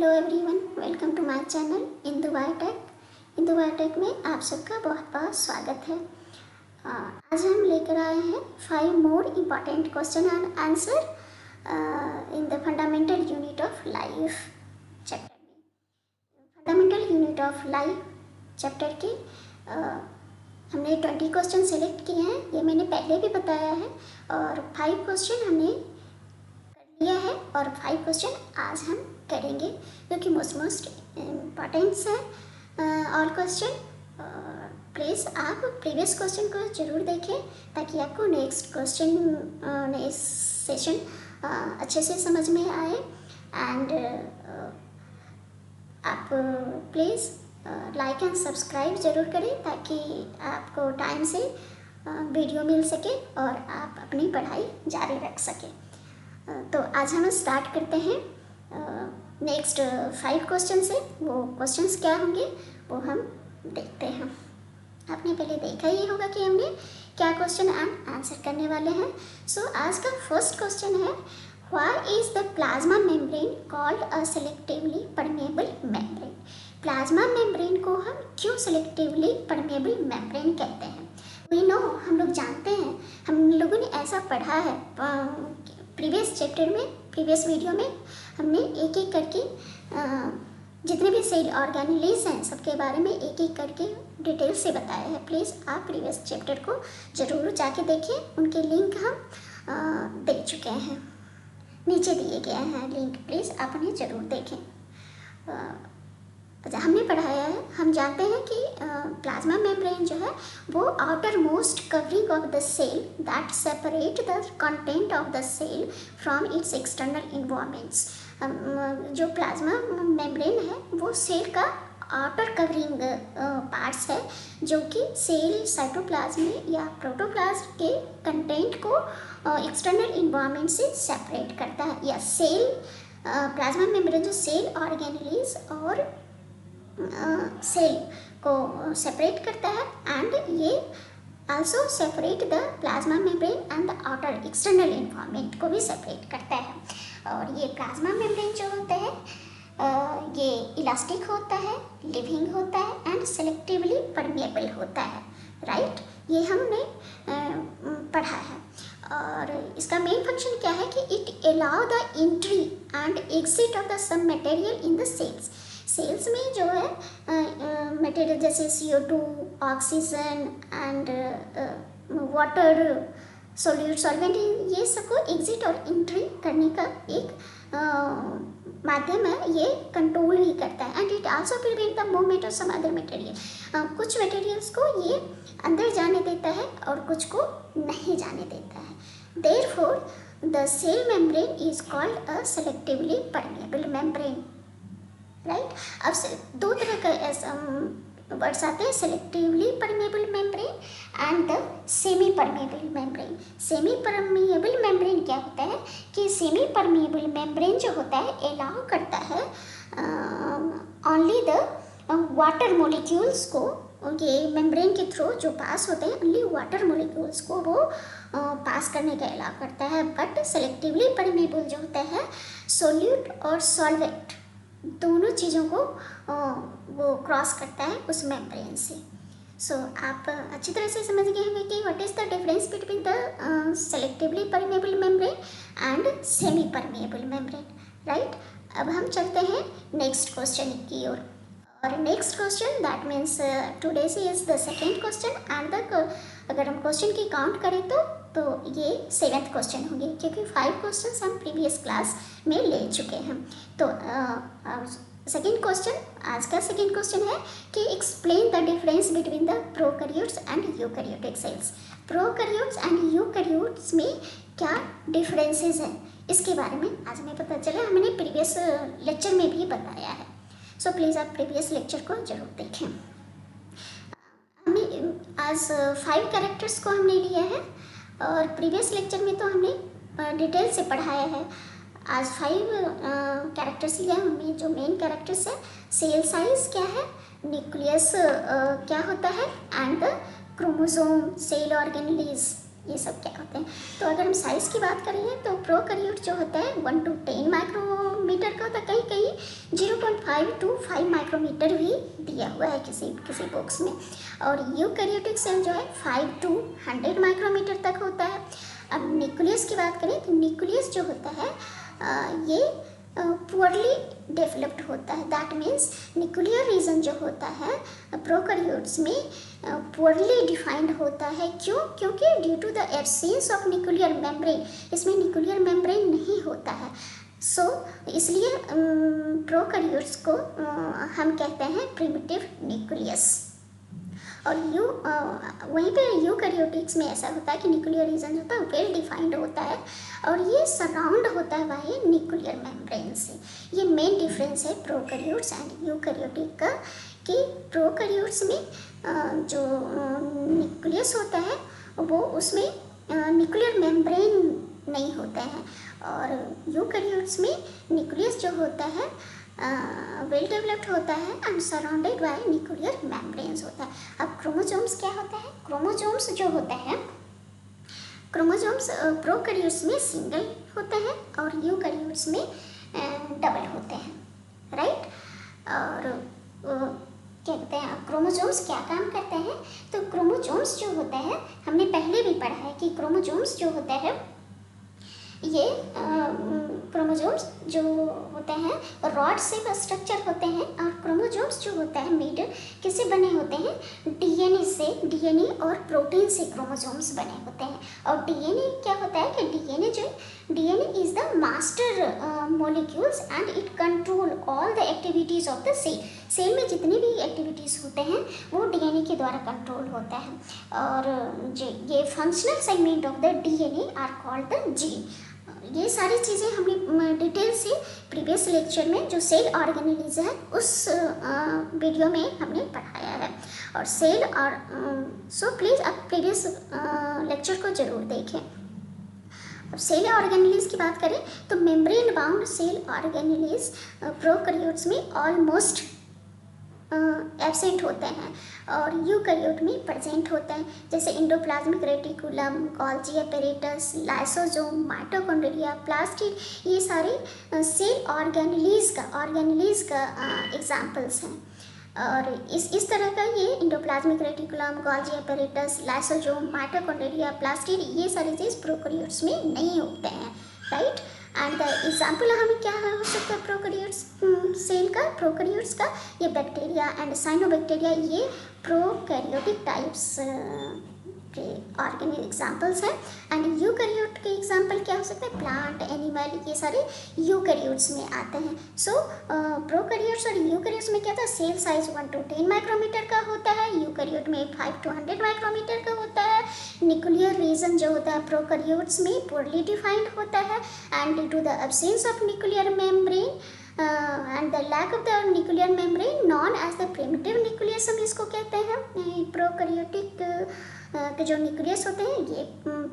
Hello everyone, welcome to my channel Indu Biotech. Indu Biotech में आप सबका बहुत बहुत स्वागत है। आज हम लेकर आए हैं 5 more important question and answer in the fundamental unit of life chapter में। Fundamental unit of life chapter के हमने 20 क्वेश्चन सेलेक्ट किए हैं, ये मैंने पहले भी बताया है। और 5 क्वेश्चन हमने कर लिया है और 5 क्वेश्चन आज हम करेंगे, जो कि मोस्ट इम्पॉर्टेंट्स है ऑल क्वेश्चन। प्लीज़ आप प्रीवियस क्वेश्चन को ज़रूर देखें ताकि आपको नेक्स्ट सेशन अच्छे से समझ में आए। एंड आप प्लीज़ लाइक एंड सब्सक्राइब ज़रूर करें ताकि आपको टाइम से वीडियो मिल सके और आप अपनी पढ़ाई जारी रख सकें। तो आज हम स्टार्ट करते हैं नेक्स्ट 5 क्वेश्चन से। वो क्वेश्चंस क्या होंगे वो हम देखते हैं। आपने पहले देखा ही होगा कि हमने क्या क्वेश्चन एंड आंसर करने वाले हैं। सो आज का फर्स्ट क्वेश्चन है, why is the plasma membrane called a selectively permeable membrane. Plasma membrane को हम क्यों सेलेक्टिवली परमेबल मेम्ब्रेन कहते हैं? वी नो, हम लोग जानते हैं, हम लोगों ने ऐसा पढ़ा है प्रीवियस चैप्टर में, प्रीवियस वीडियो में हमने एक एक करके जितने भी सेल ऑर्गेनेलीज हैं सबके बारे में एक एक करके डिटेल से बताया है। प्लीज़ आप प्रीवियस चैप्टर को ज़रूर जाके देखें, उनके लिंक हम दे चुके हैं, नीचे दिए गए हैं लिंक, प्लीज़ आप उन्हें ज़रूर देखें। हमने पढ़ाया है, हम जानते हैं कि प्लाज्मा मेम्ब्रेन जो है वो outermost covering of the cell that separate the content of the cell from its external environments. जो प्लाज्मा मेम्ब्रेन है वो सेल का आउटर कवरिंग पार्ट्स है, जो कि सेल साइटोप्लाज्म या प्रोटोप्लाज्म के कंटेंट को एक्सटर्नल इन्वायरमेंट से सेपरेट करता है। या सेल प्लाज्मा मेम्ब्रेन जो सेल ऑर्गेनेलीज और सेल को सेपरेट करता है, एंड ये also separate the plasma membrane and the outer external environment को भी सेपरेट करता है। और ये प्लाज्मा मेम्ब्रेन जो होता है ये इलास्टिक होता है, लिविंग होता है एंड सेलेक्टिवली परमेबल होता है, राइट। ये हमने पढ़ा है। और इसका मेन फंक्शन क्या है कि it allow the entry and exit of the some material in the cells. Cells में जो है मटेरियल जैसे CO2, oxygen and water, solvent, ये सबको एग्जिट और एंट्री करने का एक माध्यम है। ये कंट्रोल भी करता है and it also prevent the movement of some other material. कुछ मटेरियल्स को ये अंदर जाने देता है और कुछ को नहीं जाने देता है। Therefore the cell membrane is called a selectively permeable membrane, right. अब दो तरह का ऐसा वर्ड्स आते हैं, selectively permeable membrane and the semi permeable membrane. Semi permeable membrane क्या होता है कि सेमी परमेबल मेम्ब्रेन जो होता है अलाउ करता है ओनली द वाटर मॉलिक्यूल्स को, ये मेम्ब्रेन के थ्रू जो पास होते हैं ओनली वाटर मॉलिक्यूल्स को वो पास करने का अलाउ करता है। बट सेलेक्टिवली परमेबल जो होता है सोल्यूट और सॉल्वेंट दोनों चीज़ों को वो क्रॉस करता है उस मेम्ब्रेन से। सो आप अच्छी तरह से समझ गए होंगे कि what is the difference between the selectively permeable membrane and semi permeable membrane, right. अब हम चलते हैं नेक्स्ट क्वेश्चन की ओर। और next question that means today से is the second question and अगर हम क्वेश्चन की काउंट करें तो ये 7th क्वेश्चन होंगे, क्योंकि 5 क्वेश्चन हम प्रीवियस क्लास में ले चुके हैं। तो सेकेंड क्वेश्चन, आज का सेकेंड क्वेश्चन है कि explain the difference between the prokaryotes and eukaryotic cells. Prokaryotes and eukaryotes में क्या डिफरेंसेस हैं इसके बारे में आज हमें पता चला, हमने प्रीवियस लेक्चर में भी बताया है। सो प्लीज़ आप प्रीवियस लेक्चर को जरूर देखें। हमने आज 5 कैरेक्टर्स को हमने लिया है और प्रीवियस लेक्चर में तो हमने डिटेल से पढ़ाया है। आज 5 कैरेक्टर्स लिया है, उनमें जो मेन कैरेक्टर्स है, सेल साइज क्या है, न्यूक्लियस क्या होता है and the chromosome, cell organelles, ये सब क्या होते हैं। तो अगर हम साइज़ की बात करें तो प्रोकैरियोट जो होता है 1 to 10 माइक्रोमीटर का होता है, कहीं कहीं 0.5 to 5 माइक्रोमीटर भी दिया हुआ है किसी किसी बुक्स में। और यूकैरियोटिक सेल जो है 5 to 100 माइक्रोमीटर तक होता है। अब न्यूक्लियस की बात करें तो न्यूक्लियस जो होता है ये पुअरली डेवलप्ड होता है। दैट मीन्स न्यूक्लियर रीजन जो होता है प्रोकैरियोट्स में पुअरली डिफाइंड होता है। क्यों? क्योंकि due to the absence of nuclear membrane, इसमें न्यूक्लियर मेम्ब्रेन नहीं होता है। इसलिए प्रोकैरियोट्स को हम कहते हैं प्रिमिटिव न्यूक्लियस। और वहीं पे यूकैरियोटिक्स में ऐसा होता है कि न्यूक्लियर रीजन होता है वेल डिफाइंड होता है और ये सराउंड होता है बाय न्यूक्लियर मेम्ब्रेन से। ये मेन डिफरेंस है प्रोकैरियोट्स एंड यूकैरियोटिक का, कि प्रोकैरियोट्स में जो न्यूक्लियस होता है वो उसमें न्यूक्लियर मेम्ब्रेन नहीं होते हैं, और यूकैरियोट्स में न्यूक्लियस जो होता है वेल डेवलप्ड होता है and surrounded by nuclear membranes होता है। अब क्रोमोसोम्स क्या होता है? क्रोमोसोम्स जो होता है, क्रोमोसोम्स प्रोकैरियोट्स में सिंगल होते हैं और यूकैरियोट्स में डबल होते हैं, राइट। और क्या कहते हैं, क्रोमोसोम्स क्या काम करते हैं? तो क्रोमोसोम्स जो होता है हमने पहले भी पढ़ा है कि क्रोमोसोम्स जो होता है ये क्रोमोसोम्स जो होते हैं रॉड से स्ट्रक्चर होते हैं, और क्रोमोसोम्स जो होता है मेड किससे बने होते हैं? डीएनए से, डीएनए और प्रोटीन से क्रोमोसोम्स बने होते हैं। और डीएनए क्या होता है कि DNA is the master molecules and it control all the activities of the cell. Cell में जितनी भी एक्टिविटीज़ होते हैं वो डीएनए के द्वारा कंट्रोल होता है, और ये functional segment of the DNA are called the gene. ये सारी चीज़ें हमने डिटेल से प्रीवियस लेक्चर में जो सेल ऑर्गेनेलिज है उस वीडियो में हमने पढ़ाया है। और सेल और सो प्लीज़ आप प्रीवियस लेक्चर को ज़रूर देखें। अब सेल ऑर्गेनेलिज की बात करें तो membrane bound cell organelles prokaryotes में ऑलमोस्ट एब्सेंट होते हैं और यूकैरियोट में प्रेजेंट होते हैं, जैसे endoplasmic reticulum, Golgi apparatus, lysosome, mitochondria, plastid, ये सारे सेल ऑर्गेनेलिज का एग्जाम्पल्स हैं। और इस तरह का ये endoplasmic reticulum, Golgi apparatus, lysosome, mitochondria, plastid, ये सारी चीज़ प्रोकैरियोट्स में नहीं होते हैं, राइट। एंड द एग्जाम्पल हमें क्या हो सकता है प्रोकैरियोट्स सेल का, प्रोकैरियोट्स का? ये बैक्टीरिया एंड साइनोबैक्टीरिया, ये प्रोकैरियोटिक टाइप्स के ऑर्गेनिक एग्जाम्पल्स हैं। एंड यूकैरियोट के एग्जाम्पल क्या हो सकते हैं? प्लांट, एनिमल, ये सारे यूकैरियोट्स में आते हैं। सो प्रोकैरियोट्स और यूकैरियोट्स में क्या था? सेल साइज 1 to 10 माइक्रोमीटर का होता है, यूकैरियोट में 5 to 100 माइक्रोमीटर का होता है। न्यूक्लियर रीजन जो होता है प्रोकैरियोट्स में पुअरली डिफाइंड होता है and due to the absence of nuclear membrane and the lack of the nuclear membrane known as the primitive nucleus, हम इसको कहते हैं। प्रोकैरियोटिक के जो न्यूक्लियस होते हैं ये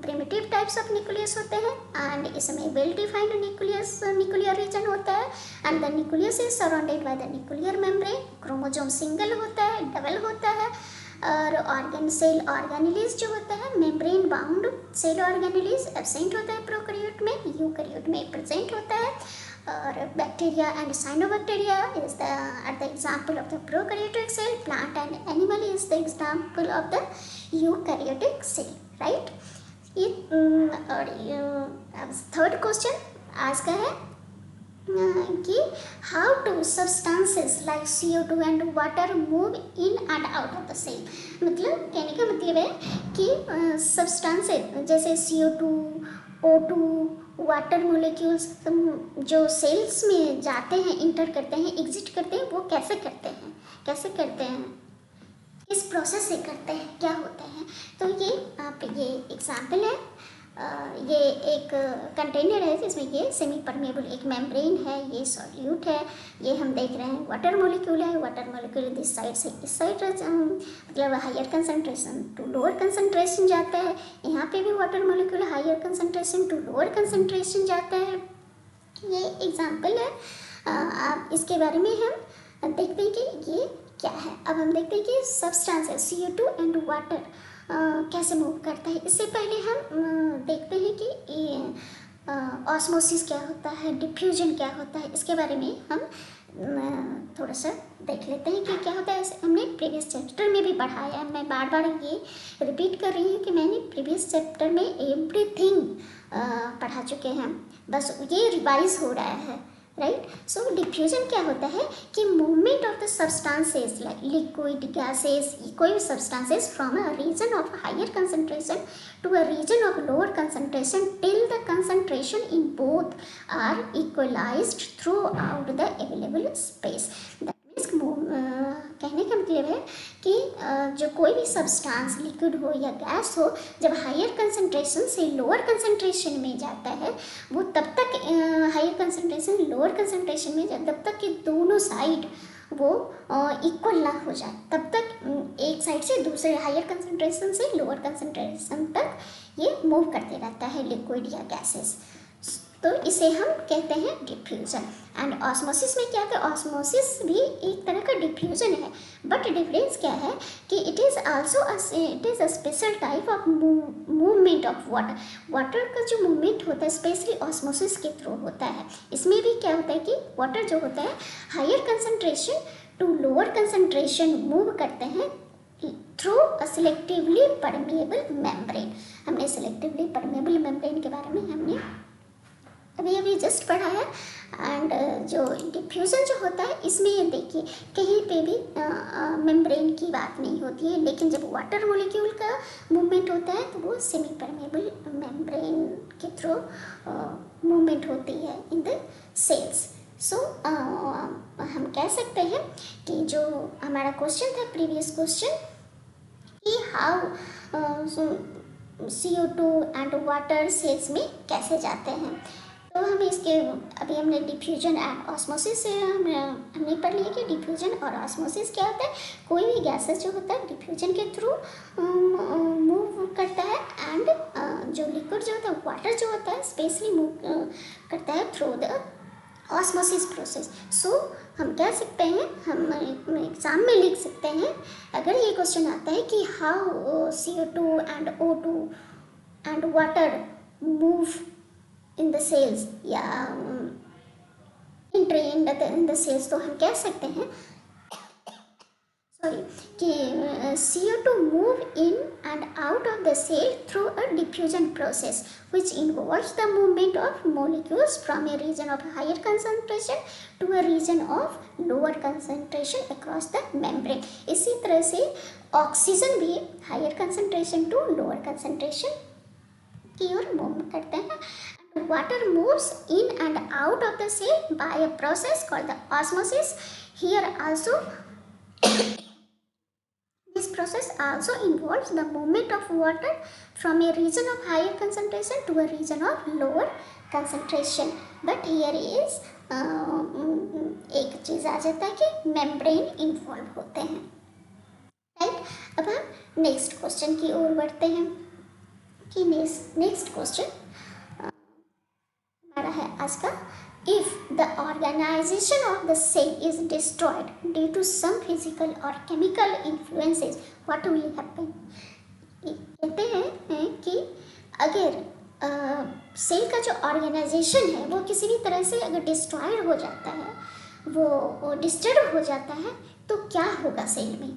प्रिमिटिव टाइप्स ऑफ न्यूक्लियस होते हैं एंड इसमें वेल डिफाइंड न्यूक्लियर रीजन होता है and the nucleus is surrounded by the nuclear membrane. Chromosome single होता है, डबल होता है। और सेल ऑर्गेनेलिज जो होता है membrane bound cell organelles absent होता है प्रोकैरियोट में, यूकैरियोट में प्रेजेंट होता है। और bacteria and cyanobacteria is the example of the prokaryotic cell, plant and animal is the example of the eukaryotic cell, right. ये और थर्ड क्वेश्चन आज का है कि how do substances like CO2 and water move in and out of the cell. मतलब कहने का मतलब है कि सब्सटेंसेस जैसे CO2, O2, वाटर मोलिक्यूल्स जो सेल्स में जाते हैं, इंटर करते हैं, एग्जिट करते हैं, वो कैसे करते हैं, किस प्रोसेस से करते हैं, क्या होते हैं। तो ये एग्जाम्पल है। ये एक कंटेनर है जिसमें ये सेमी परमेबल एक मेम्ब्रेन है, ये सॉल्यूट है, ये हम देख रहे हैं वाटर मॉलिक्यूल है। वाटर मॉलिक्यूल दिस साइड से इस साइड मतलब higher concentration to lower concentration जाता है। यहाँ पे भी water molecule higher concentration to lower concentration जाता है। ये एग्जाम्पल है। आप इसके बारे में हम देखते हैं कि ये क्या है। अब हम देखते हैं कि सब्सटेंस है CO2 एंड वाटर कैसे मूव करता है। इससे पहले हम देखते हैं कि ऑस्मोसिस क्या होता है, डिफ्यूजन क्या होता है, इसके बारे में हम थोड़ा सा देख लेते हैं कि क्या होता है। हमने प्रीवियस चैप्टर में भी पढ़ाया है, मैं बार बार ये रिपीट कर रही हूँ कि मैंने प्रीवियस चैप्टर में एवरीथिंग पढ़ा चुके हैं, बस ये रिवाइज हो रहा है, राइट। सो डिफ्यूजन क्या होता है कि movement of the substances like liquid, gases, कोई भी substances from a region of higher concentration to a region of lower concentration till the concentration in both are equalised through the available space. कहने का मतलब है कि जो कोई भी सब्सटेंस लिक्विड हो या गैस हो, जब हायर कंसंट्रेशन से लोअर कंसंट्रेशन में जाता है, वो तब तक हायर कंसंट्रेशन लोअर कंसंट्रेशन में जब तक कि दोनों साइड वो इक्वल ना हो जाए, तब तक एक साइड से दूसरे हायर कंसंट्रेशन से लोअर कंसंट्रेशन तक ये मूव करते रहता है लिक्विड या गैसेस। तो इसे हम कहते हैं डिफ्यूजन। एंड ऑस्मोसिस में क्या है, ऑस्मोसिस भी एक तरह का डिफ्यूजन है, बट डिफरेंस क्या है कि it is a special type of movement of water. Water का जो मूवमेंट होता है स्पेशली ऑस्मोसिस के थ्रू होता है। इसमें भी क्या होता है कि वाटर जो होता है higher concentration to lower concentration move करते हैं through a selectively permeable membrane. हमने सिलेक्टिवली परमेएबल मेम्ब्रेन के बारे में हमने अभी जस्ट पढ़ा है। एंड जो डिफ्यूज़न जो होता है इसमें ये देखिए कहीं पे भी मेम्ब्रेन की बात नहीं होती है, लेकिन जब वाटर मॉलिक्यूल का मूवमेंट होता है तो वो सेमी परमेबल मेम्ब्रेन के थ्रू मूवमेंट होती है इन द सेल्स। सो हम कह सकते हैं कि जो हमारा क्वेश्चन था प्रीवियस क्वेश्चन कि how CO2 and water cells में कैसे जाते हैं, तो हम इसके अभी हमने डिफ्यूजन एंड ऑस्मोसिस से हमने पढ़ लिया कि डिफ्यूजन और ऑस्मोसिस क्या होता है। कोई भी गैसेस जो होता है डिफ्यूजन के थ्रू मूव करता है, एंड जो लिक्विड जो होता है वाटर जो होता है स्पेशली मूव करता है थ्रू द ऑस्मोसिस प्रोसेस। सो हम कह सकते हैं, हम एग्जाम में लिख सकते हैं अगर ये क्वेश्चन आता है कि how CO2 and O2 and water move in the cells या इन द सेल्स, तो हम कह सकते हैं कि CO2 move in and out of the cell through a diffusion process which involves the movement of molecules from a region of higher concentration to a region of lower concentration across the membrane। इसी तरह से oxygen भी higher concentration to lower concentration की ओर move करते हैं। Water moves in and out of the cell by a process called the osmosis. Here also this process also involves the movement of water from a region of higher concentration to a region of lower concentration. But here is एक चीज़ आ जाता है कि membrane involve होते हैं, right. अब हम next question की ओर बढ़ते हैं कि नेक्स्ट क्वेश्चन हमारा है आज का, if the organisation of the cell is destroyed due to some physical और chemical influences what will happen. कहते हैं कि अगर सेल का जो ऑर्गेनाइजेशन है वो किसी भी तरह से अगर डिस्ट्रॉयड हो जाता है, वो डिस्टर्ब हो जाता है, तो क्या होगा सेल में।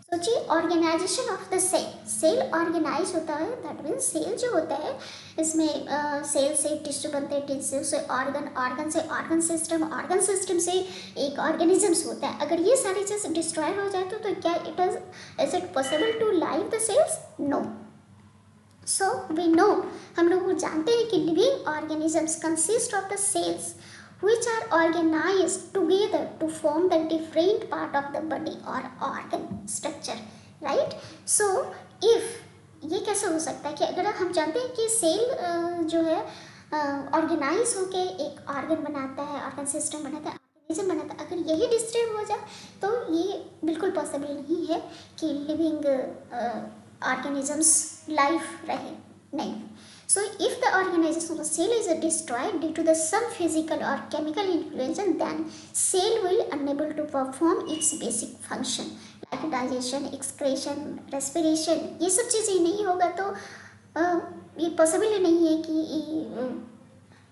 सोचिए organisation of the cell organise होता है, दैट मीन्स सेल जो होता है इसमें सेल से टिश्यू बनते हैं, टिश्यू से ऑर्गन से ऑर्गन सिस्टम से एक ऑर्गेनिजम्स होता है। अगर ये सारी चीज़ डिस्ट्रॉय हो जाए तो क्या is it possible to live the cells? No. So we know, हम लोग जानते हैं कि living organisms consist of the cells which are organized together to form the different part of the body or organ structure, right? So if ये कैसे हो सकता है कि अगर हम जानते हैं कि सेल जो है ऑर्गेनाइज होके एक ऑर्गन बनाता है, ऑर्गन सिस्टम बनाता है, ऑर्गेनिज्म बनाता है, अगर यही डिस्टर्ब हो जाए तो ये बिल्कुल पॉसिबल नहीं है कि लिविंग ऑर्गेनिजम्स लाइफ रहे, नहीं। So if the organization of the cell is destroyed due to the some physical or chemical influence, then cell will unable to perform its basic function digestion, excretion, respiration, ये सब चीज़ें नहीं होगा तो ये possible ही नहीं है कि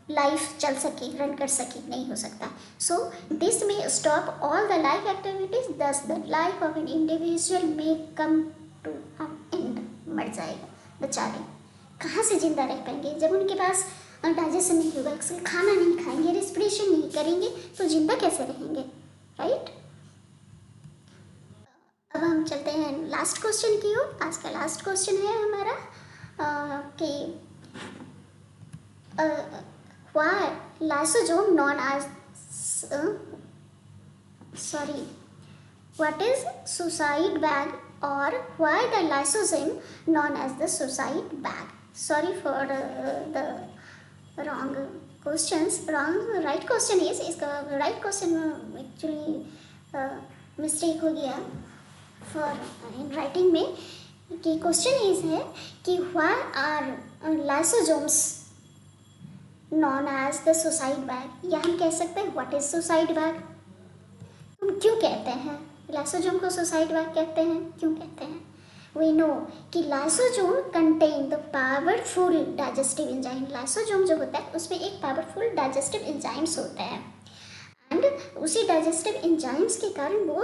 लाइफ चल सके, रन कर सके, नहीं हो सकता. सो दिस में stop all the life activities, thus the life of an individual may come to an end. मर जाएगा बेचारे. कहाँ से जिंदा रह पाएंगे जब उनके पास डाइजेशन नहीं होगा, खाना नहीं खाएंगे, रेस्पिरेशन नहीं करेंगे, तो जिंदा कैसे रहेंगे, राइट? अब हम चलते हैं लास्ट क्वेश्चन की ओर. आज का लास्ट क्वेश्चन है हमारा कि why lysosome known as what is suicide bag, or why the lysosome known as the suicide bag? Sorry for the wrong questions. Right question is, इसका right question actually mistake हो गया for in writing में, कि question is है कि why are lysosomes known as the suicide bag, या हम कह सकते हैं what is suicide bag. हम क्यों कहते हैं लाइसोसोम को सुसाइड बैग कहते हैं, क्यों कहते हैं? वी नो कि lysosome contain the powerful digestive enzyme. Lysosome जो होता है उसमें एक पावरफुल डाइजेस्टिव एंजाइम्स होता है, एंड उसी डाइजेस्टिव एंजाइम्स के कारण वो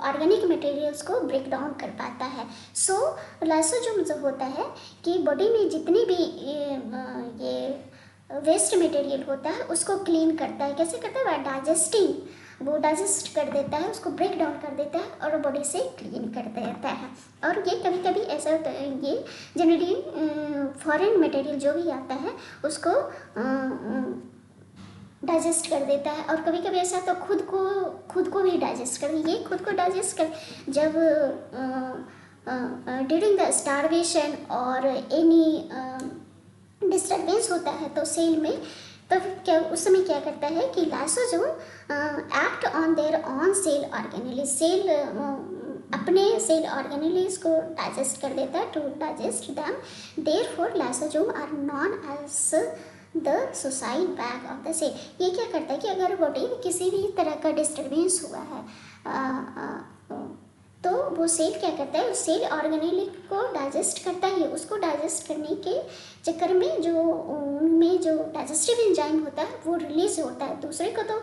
ऑर्गेनिक मटेरियल्स को ब्रेक डाउन कर पाता है. सो लाइसोसोम जो होता है कि बॉडी में जितनी भी ये वेस्ट मटेरियल होता है उसको क्लीन करता है. कैसे करता है? Bye digesting. वो डाइजेस्ट कर देता है, उसको ब्रेक डाउन कर देता है और बॉडी से क्लीन कर देता है. और ये कभी कभी ऐसा होता है, ये जनरली फॉरेन मटेरियल जो भी आता है उसको डाइजेस्ट कर देता है. और कभी कभी ऐसा तो खुद को भी डाइजेस्ट कर, ये खुद को डाइजेस्ट कर जब ड्यूरिंग द स्टारवेशन और एनी डिस्टर्बेंस होता है तो सेल में, तब क्या उस समय क्या करता है कि lysosome act on their own cell organelles. Cell अपने सेल ऑर्गेनेलीज को डाइजेस्ट कर देता है, to digest them. Therefore lysosome are known as the suicide bag of the cell. ये क्या करता है कि अगर बॉडी में किसी भी तरह का डिस्टर्बेंस हुआ है तो वो सेल क्या करता है, उस सेल ऑर्गेनेली को डाइजेस्ट करता है. उसको डाइजेस्ट करने के चक्कर में जो उनमें जो डाइजेस्टिव एंजाइम होता है वो रिलीज होता है. दूसरे को तो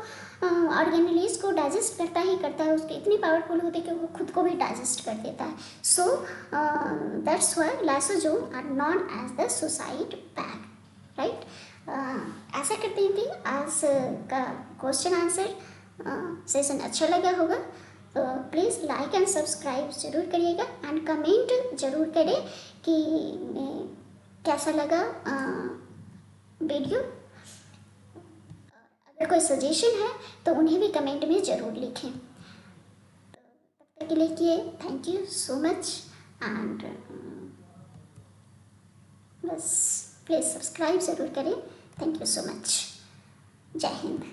ऑर्गेनेलीज को डाइजेस्ट करता ही करता है, उसकी इतनी पावरफुल होती है कि वो खुद को भी डाइजेस्ट कर देता है. So that's why lysosome are known as the suicide bag, right? ऐसा करते हैं कि आज का क्वेश्चन आंसर सेशन अच्छा लगा होगा तो प्लीज़ लाइक एंड सब्सक्राइब ज़रूर करिएगा, एंड कमेंट ज़रूर करें कि कैसा लगा वीडियो. अगर कोई सजेशन है तो उन्हें भी कमेंट में ज़रूर लिखें. तब तक के लिए thank you so much, and बस प्लीज़ सब्सक्राइब ज़रूर करें. Thank you so much. जय हिंद.